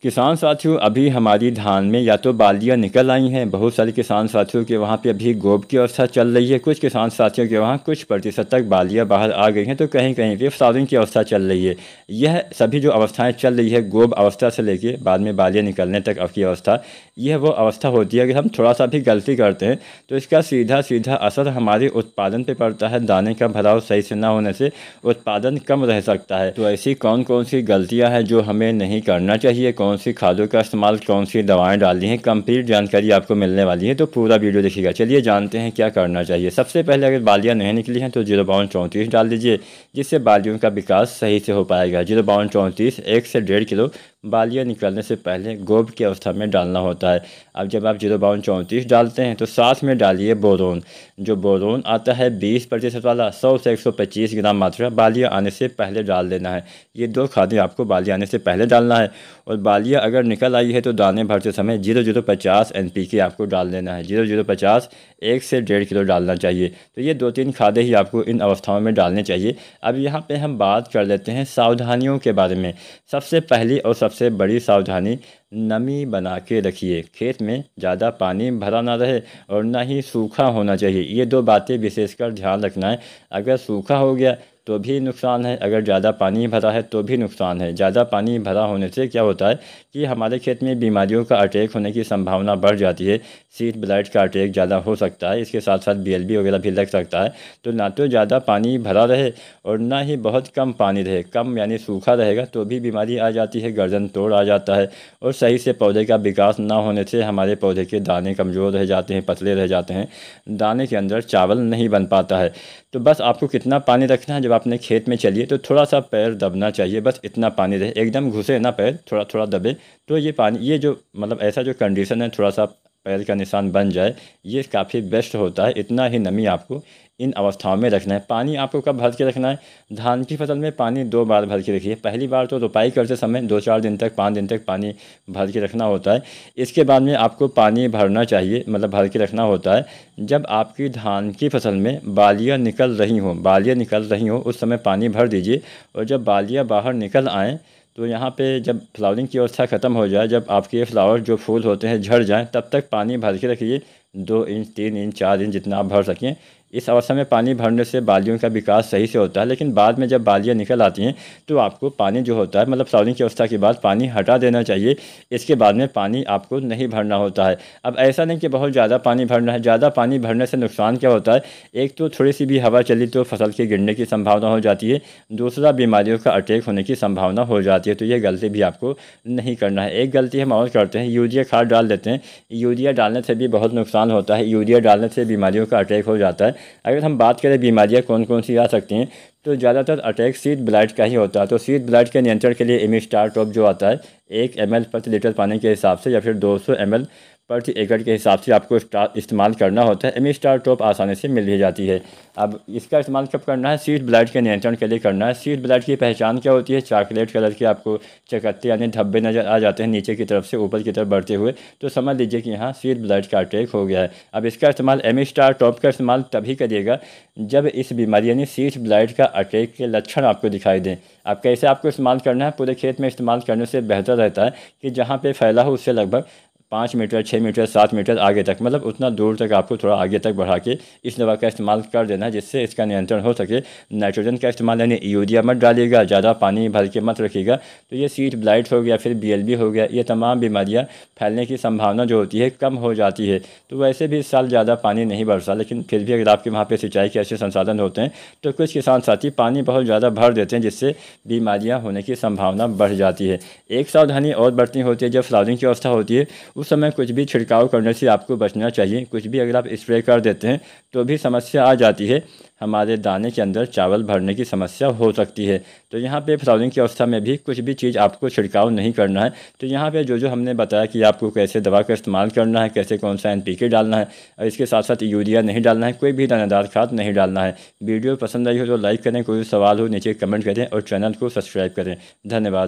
किसान साथियों, अभी हमारी धान में या तो बालियां निकल आई हैं। बहुत सारे किसान साथियों के वहाँ पे अभी गोब की अवस्था चल रही है। कुछ किसान साथियों के वहाँ कुछ प्रतिशत तक बालियां बाहर आ गई हैं, तो कहीं कहीं पे फ्लावरिंग की अवस्था चल रही है। यह सभी जो अवस्थाएं चल रही है, गोब अवस्था से लेके बाद में बालियां निकलने तक की अवस्था, यह वो अवस्था होती है कि हम थोड़ा सा भी गलती करते हैं तो इसका सीधा सीधा असर हमारे उत्पादन पर पड़ता है। दाने का भराव सही से ना होने से उत्पादन कम रह सकता है। तो ऐसी कौन कौन सी गलतियां हैं जो हमें नहीं करना चाहिए, कौन सी खादों का इस्तेमाल, कौन सी दवाएं डालनी है, कंप्लीट जानकारी आपको मिलने वाली है। तो पूरा वीडियो देखिएगा। चलिए जानते हैं क्या करना चाहिए। सबसे पहले अगर बालियां नहीं निकली हैं तो 05234 डाल दीजिए, जिससे बालियों का विकास सही से हो पाएगा। 05234 1 से 1.5 किलो बालियां निकलने से पहले गोब की अवस्था में डालना होता है। अब जब आप 05234 डालते हैं तो साथ में डालिए बोरोन। जो बोरोन आता है 20% वाला, 100 से 125 ग्राम मात्रा बालियां आने से पहले डाल देना है। ये 2 खादें आपको बालियां आने से पहले डालना है। और बालियां अगर निकल आई है तो दाने भरते समय 0050 NPK आपको डाल देना है। 0050 1 से 1.5 किलो डालना चाहिए। तो ये 2-3 खादें ही आपको इन अवस्थाओं में डालनी चाहिए। अब यहाँ पे हम बात कर लेते हैं सावधानियों के बारे में। सबसे पहली और सबसे बड़ी सावधानी, नमी बना के रखिए। खेत में ज़्यादा पानी भरा ना रहे और ना ही सूखा होना चाहिए। ये 2 बातें विशेषकर ध्यान रखना है। अगर सूखा हो गया तो भी नुकसान है, अगर ज़्यादा पानी भरा है तो भी नुकसान है। ज़्यादा पानी भरा होने से क्या होता है कि हमारे खेत में बीमारियों का अटैक होने की संभावना बढ़ जाती है। सीड ब्लाइट का अटैक ज़्यादा हो सकता है, इसके साथ साथ BLB वगैरह भी लग सकता है। तो ना तो ज़्यादा पानी भरा रहे और ना ही बहुत कम पानी रहे। कम यानी सूखा रहेगा तो भी बीमारी आ जाती है, गर्दन तोड़ आ जाता है। और सही से पौधे का विकास ना होने से हमारे पौधे के दाने कमज़ोर रह जाते हैं, पतले रह जाते हैं, दाने के अंदर चावल नहीं बन पाता है। तो बस आपको कितना पानी रखना है, जब अपने खेत में चलिए तो थोड़ा सा पैर दबना चाहिए। बस इतना पानी रहे, एकदम घुसे ना पैर, थोड़ा थोड़ा दबे। तो ये पानी, ये जो मतलब ऐसा जो कंडीशन है, थोड़ा सा पैर का निशान बन जाए, ये काफ़ी बेस्ट होता है। इतना ही नमी आपको इन अवस्थाओं में रखना है। पानी आपको कब भर के रखना है? धान की फसल में पानी 2 बार भर के रखिए। पहली बार तो रोपाई करते समय 2-4 दिन तक, 5 दिन तक पानी भर के रखना होता है। इसके बाद में आपको पानी भरना चाहिए, मतलब भर के रखना होता है जब आपकी धान की फसल में बालियां निकल रही हों। बालियां निकल रही हों उस समय पानी भर दीजिए। और जब बालियां बाहर निकल आएँ तो यहाँ पे जब फ्लावरिंग की अवस्था ख़त्म हो जाए, जब आपके फ्लावर जो फूल होते हैं झड़ जाएं, तब तक पानी भर के रखिए। 2 इंच, 3 इंच, 4 इंच जितना आप भर सकें। इस अवस्था में पानी भरने से बालियों का विकास सही से होता है। लेकिन बाद में जब बालियाँ निकल आती हैं तो आपको पानी जो होता है, मतलब फ्लावरिंग की अवस्था के बाद पानी हटा देना चाहिए। इसके बाद में पानी आपको नहीं भरना होता है। अब ऐसा नहीं कि बहुत ज़्यादा पानी भरना है। ज़्यादा पानी भरने से नुकसान क्या होता है? एक तो थोड़ी सी भी हवा चली तो फसल के गिरने की संभावना हो जाती है। दूसरा, बीमारियों का अटैक होने की संभावना हो जाती है। तो ये गलती भी आपको नहीं करना है। एक गलती हम और करते हैं, यूरिया खाद डाल देते हैं। यूरिया डालने से भी बहुत नुकसान होता है। यूरिया डालने से बीमारियों का अटैक हो जाता है। अगर हम बात करें बीमारियां कौन कौन सी आ सकती हैं, तो ज़्यादातर अटैक सीड ब्लाइट का ही होता है। तो सीड ब्लाइट के नियंत्रण के लिए एमिस्टार टॉप जो आता है, 1 ml प्रति लीटर पानी के हिसाब से या फिर 200 ml प्रति एकड़ के हिसाब से आपको इस्तेमाल करना होता है। एमिस्टार टॉप आसानी से मिल ही जाती है। अब इसका इस्तेमाल कब करना है? सीड ब्लाइट के नियंत्रण के लिए करना है। सीड ब्लाइट की पहचान क्या होती है? चॉकलेट कलर के आपको चकत्ते यानी धब्बे नज़र आ जाते हैं नीचे की तरफ से ऊपर की तरफ बढ़ते हुए, तो समझ लीजिए कि यहाँ सीड ब्लाइट का अटैक हो गया है। अब इसका इस्तेमाल, एमिस्टार टॉप का इस्तेमाल तभी करिएगा जब इस बीमारी यानी सीड ब्लाइट का अटैक के लक्षण आपको दिखाई दें। अब कैसे आपको इस्तेमाल करना है? पूरे खेत में इस्तेमाल करने से बेहतर रहता है कि जहाँ पे फैला हो उससे लगभग 5 मीटर, 6 मीटर, 7 मीटर आगे तक, मतलब उतना दूर तक आपको थोड़ा आगे तक बढ़ा के इस दवा का इस्तेमाल कर देना है, जिससे इसका नियंत्रण हो सके। नाइट्रोजन का इस्तेमाल यानी यूरिया मत डालिएगा, ज़्यादा पानी भर के मत रखिएगा। तो ये सीड ब्लाइट हो गया, फिर BLB हो गया, ये तमाम बीमारियाँ फैलने की संभावना जो होती है कम हो जाती है। तो वैसे भी इस साल ज़्यादा पानी नहीं बरसा, लेकिन फिर भी अगर आपके वहाँ पर सिंचाई के ऐसे संसाधन होते हैं तो कुछ किसान साथी पानी बहुत ज़्यादा भर देते हैं, जिससे बीमारियाँ होने की संभावना बढ़ जाती है। एक सावधानी और बरतनी होती है, जब फ्लावरिंग की अवस्था होती है उस समय कुछ भी छिड़काव करने से आपको बचना चाहिए। कुछ भी अगर आप स्प्रे कर देते हैं तो भी समस्या आ जाती है, हमारे दाने के अंदर चावल भरने की समस्या हो सकती है। तो यहाँ पे फ्लावरिंग की अवस्था में भी कुछ भी चीज़ आपको छिड़काव नहीं करना है। तो यहाँ पे जो जो हमने बताया कि आपको कैसे दवा का इस्तेमाल करना है, कैसे कौन सा NPK डालना है, और इसके साथ साथ यूरिया नहीं डालना है, कोई भी दानेदार खाद नहीं डालना है। वीडियो पसंद आई हो तो लाइक करें, कोई सवाल हो नीचे कमेंट करें और चैनल को सब्सक्राइब करें। धन्यवाद।